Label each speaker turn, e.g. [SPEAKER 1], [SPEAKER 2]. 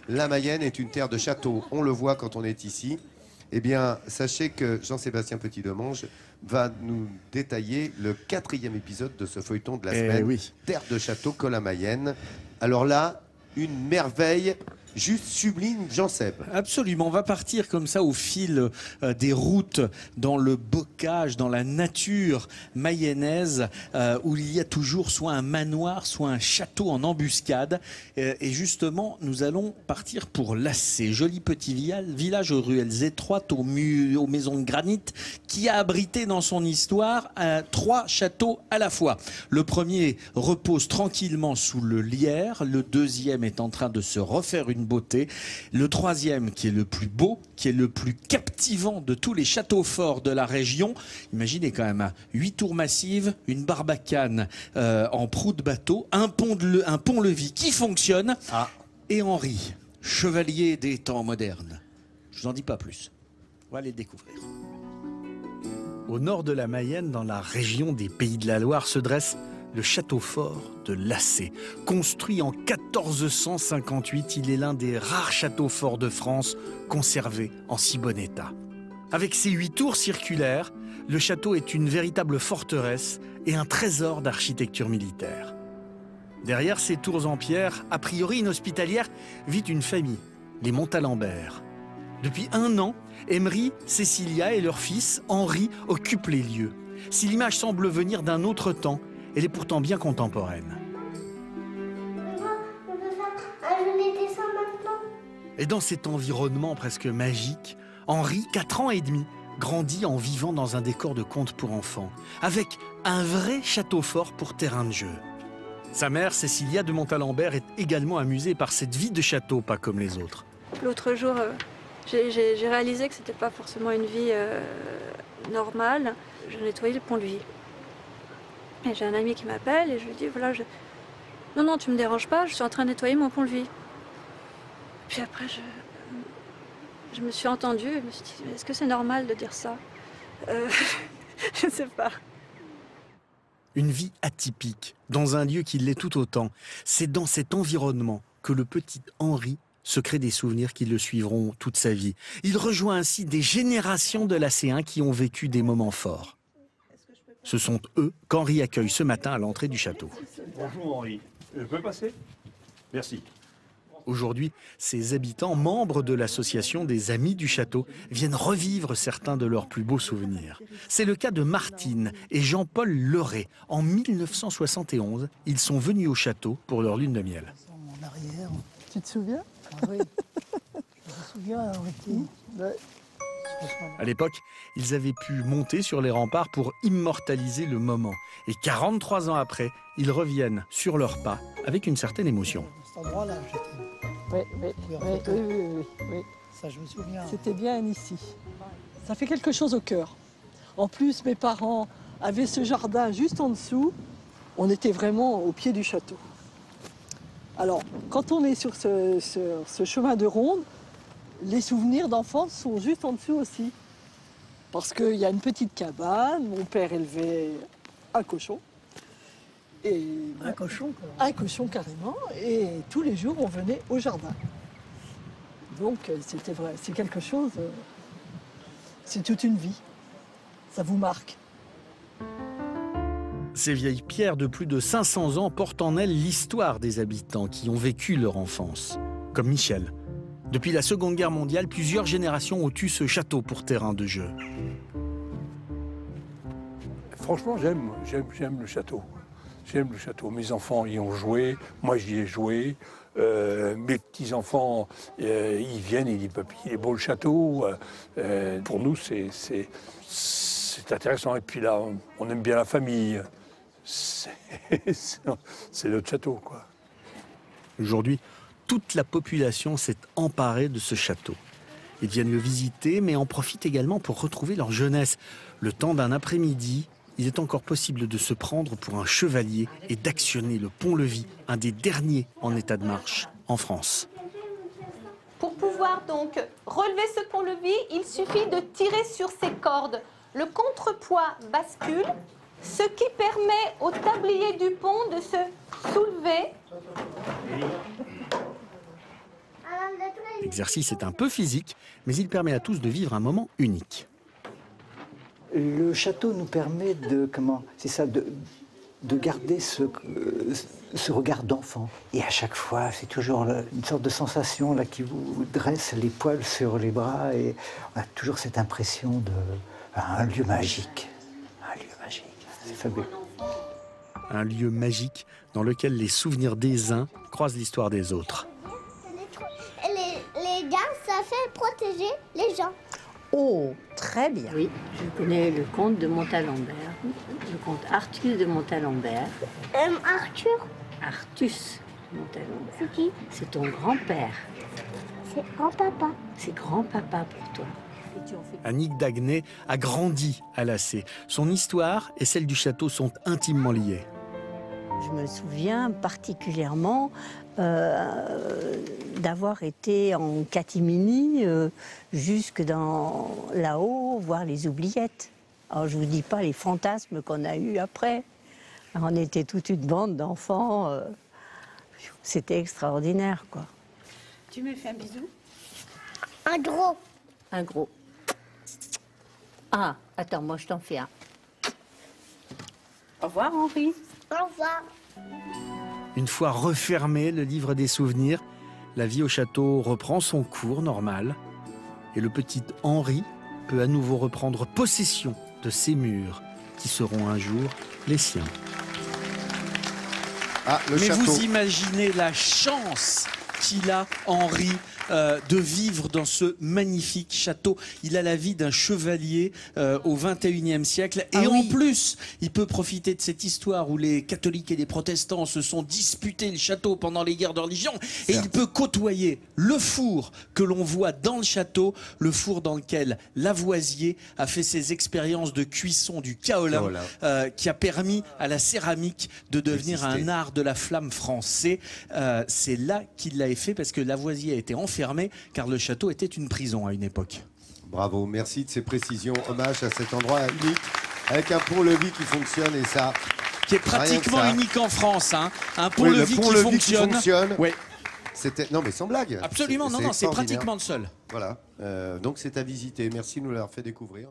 [SPEAKER 1] la Mayenne est une terre de châteaux. On le voit quand on est ici. Eh bien, sachez que Jean-Sébastien Petit-Demange va nous détailler le 4e épisode de ce feuilleton de la semaine,
[SPEAKER 2] oui.
[SPEAKER 1] Terre de château, Col-la-Mayenne. Alors là, une merveille juste sublime, Jean-Seb.
[SPEAKER 2] Absolument, on va partir comme ça au fil des routes, dans le bocage, dans la nature mayennaise, où il y a toujours soit un manoir, soit un château en embuscade. Et justement, nous allons partir pour Lassé, joli petit village aux ruelles étroites, aux maisons de granit, qui a abrité dans son histoire 3 châteaux à la fois. Le premier repose tranquillement sous le lierre, le deuxième est en train de se refaire une beauté. Le troisième, qui est le plus beau, qui est le plus captivant de tous les châteaux forts de la région. Imaginez quand même, 8 tours massives, une barbacane en proue de bateau, un pont-levis qui fonctionne. Et Henri, chevalier des temps modernes. Je vous en dis pas plus. On va aller le découvrir. Au nord de la Mayenne, dans la région des Pays de la Loire, se dresse le château fort de Lassé. Construit en 1458, il est l'un des rares châteaux forts de France conservés en si bon état. Avec ses 8 tours circulaires, le château est une véritable forteresse et un trésor d'architecture militaire. Derrière ces tours en pierre, a priori inhospitalière, vit une famille, les Montalembert. Depuis 1 an, Emery, Cécilia et leur fils, Henri, occupent les lieux. Si l'image semble venir d'un autre temps, elle est pourtant bien contemporaine. Et dans cet environnement presque magique, Henri, 4 ans et demi, grandit en vivant dans un décor de conte pour enfants, avec un vrai château fort pour terrain de jeu. Sa mère, Cécilia de Montalembert, est également amusée par cette vie de château, pas comme les autres.
[SPEAKER 3] L'autre jour, j'ai réalisé que c'était pas forcément une vie normale. Je nettoyais le pont-levis. Et j'ai un ami qui m'appelle et je lui dis, voilà, non, non, tu me déranges pas, je suis en train de nettoyer mon pont-levis. Puis après, je me suis entendue et je me suis dit, est-ce que c'est normal de dire ça Je ne sais pas.
[SPEAKER 2] Une vie atypique, dans un lieu qui l'est tout autant. C'est dans cet environnement que le petit Henri se crée des souvenirs qui le suivront toute sa vie. Il rejoint ainsi des générations de Lasséens qui ont vécu des moments forts. Ce sont eux qu'Henri accueille ce matin à l'entrée du château.
[SPEAKER 4] Bonjour Henri, je peux passer? Merci.
[SPEAKER 2] Aujourd'hui, ces habitants, membres de l'association des Amis du Château, viennent revivre certains de leurs plus beaux souvenirs. C'est le cas de Martine et Jean-Paul Leray. En 1971, ils sont venus au château pour leur lune de miel.
[SPEAKER 5] En arrière.
[SPEAKER 6] Tu te souviens?
[SPEAKER 5] Oui. Je me souviens, Henri.
[SPEAKER 2] À l'époque, ils avaient pu monter sur les remparts pour immortaliser le moment. Et 43 ans après, ils reviennent sur leurs pas avec une certaine émotion.
[SPEAKER 5] Cet endroit-là, j'étais.
[SPEAKER 6] Oui.
[SPEAKER 5] Ça, je me souviens.
[SPEAKER 6] C'était bien ici. Ça fait quelque chose au cœur. En plus, mes parents avaient ce jardin juste en dessous. On était vraiment au pied du château. Alors, quand on est sur ce chemin de ronde, les souvenirs d'enfance sont juste en dessous aussi. Parce qu'il y a une petite cabane, mon père élevait un cochon. Et
[SPEAKER 5] Un cochon, quoi.
[SPEAKER 6] un cochon carrément, et tous les jours on venait au jardin. Donc c'était vrai, c'est quelque chose, c'est toute une vie. Ça vous marque.
[SPEAKER 2] Ces vieilles pierres de plus de 500 ans portent en elles l'histoire des habitants qui ont vécu leur enfance, comme Michel. Depuis la Seconde Guerre mondiale, plusieurs générations ont eu ce château pour terrain de jeu.
[SPEAKER 4] Franchement, j'aime le château. J'aime le château. Mes enfants y ont joué, moi j'y ai joué. Mes petits-enfants, ils viennent, ils disent « Papy, il est beau le château ». Pour nous, c'est intéressant. Et puis là, on aime bien la famille. C'est notre château, quoi.
[SPEAKER 2] Aujourd'hui, toute la population s'est emparée de ce château. Ils viennent le visiter, mais en profitent également pour retrouver leur jeunesse. Le temps d'un après-midi, il est encore possible de se prendre pour un chevalier et d'actionner le pont-levis, un des derniers en état de marche en France.
[SPEAKER 7] Pour pouvoir donc relever ce pont-levis, il suffit de tirer sur ces cordes. Le contrepoids bascule, ce qui permet au tablier du pont de se soulever.
[SPEAKER 2] L'exercice est un peu physique, mais il permet à tous de vivre un moment unique.
[SPEAKER 5] Le château nous permet de, de garder ce regard d'enfant. Et à chaque fois, c'est toujours une sorte de sensation là, qui vous dresse les poils sur les bras. Et on a toujours cette impression d'un lieu magique. Un lieu magique, c'est fabuleux.
[SPEAKER 2] Un lieu magique dans lequel les souvenirs des uns croisent l'histoire des autres.
[SPEAKER 8] Les gars, ça fait protéger les gens.
[SPEAKER 9] Oh, très bien.
[SPEAKER 10] Oui, je connais le comte de Montalembert, le comte Artus de Montalembert.
[SPEAKER 8] Arthur,
[SPEAKER 10] Artus de Montalembert.
[SPEAKER 8] c'est qui?
[SPEAKER 10] C'est ton grand-père.
[SPEAKER 8] C'est grand-papa.
[SPEAKER 10] C'est grand-papa pour toi.
[SPEAKER 2] Annick Daguenet a grandi à Lacé. Son histoire et celle du château sont intimement liées.
[SPEAKER 10] Je me souviens particulièrement d'avoir été en catimini jusque dans là-haut, voir les oubliettes. Alors je ne vous dis pas les fantasmes qu'on a eus après. Alors, on était toute une bande d'enfants. C'était extraordinaire, quoi.
[SPEAKER 9] Tu me fais un bisou?
[SPEAKER 8] Un gros.
[SPEAKER 10] Un gros. Ah, attends, moi je t'en fais un.
[SPEAKER 9] Au revoir, Henri.
[SPEAKER 8] Au revoir.
[SPEAKER 2] Une fois refermé le livre des souvenirs, la vie au château reprend son cours normal et le petit Henri peut à nouveau reprendre possession de ces murs qui seront un jour les siens.
[SPEAKER 1] Ah, le
[SPEAKER 2] Mais
[SPEAKER 1] château.
[SPEAKER 2] vous imaginez la chance qu'il a, Henri, de vivre dans ce magnifique château. Il a la vie d'un chevalier au XXIe siècle. Et en plus, il peut profiter de cette histoire où les catholiques et les protestants se sont disputés le château pendant les guerres de religion. Et il peut côtoyer le four que l'on voit dans le château, le four dans lequel Lavoisier a fait ses expériences de cuisson du kaolin, qui a permis à la céramique de devenir un art de la flamme français. C'est là qu'il l'a fait parce que Lavoisier a été enfermé car le château était une prison à une époque.
[SPEAKER 1] Bravo, merci de ces précisions. Hommage à cet endroit unique avec un pont-levis qui fonctionne et ça.
[SPEAKER 2] Qui est pratiquement unique en France. Hein. Un pont-levis qui fonctionne. Oui.
[SPEAKER 1] Non mais sans blague.
[SPEAKER 2] Absolument, non, c'est pratiquement le seul.
[SPEAKER 1] Voilà, donc c'est à visiter. Merci de nous l'avoir fait découvrir.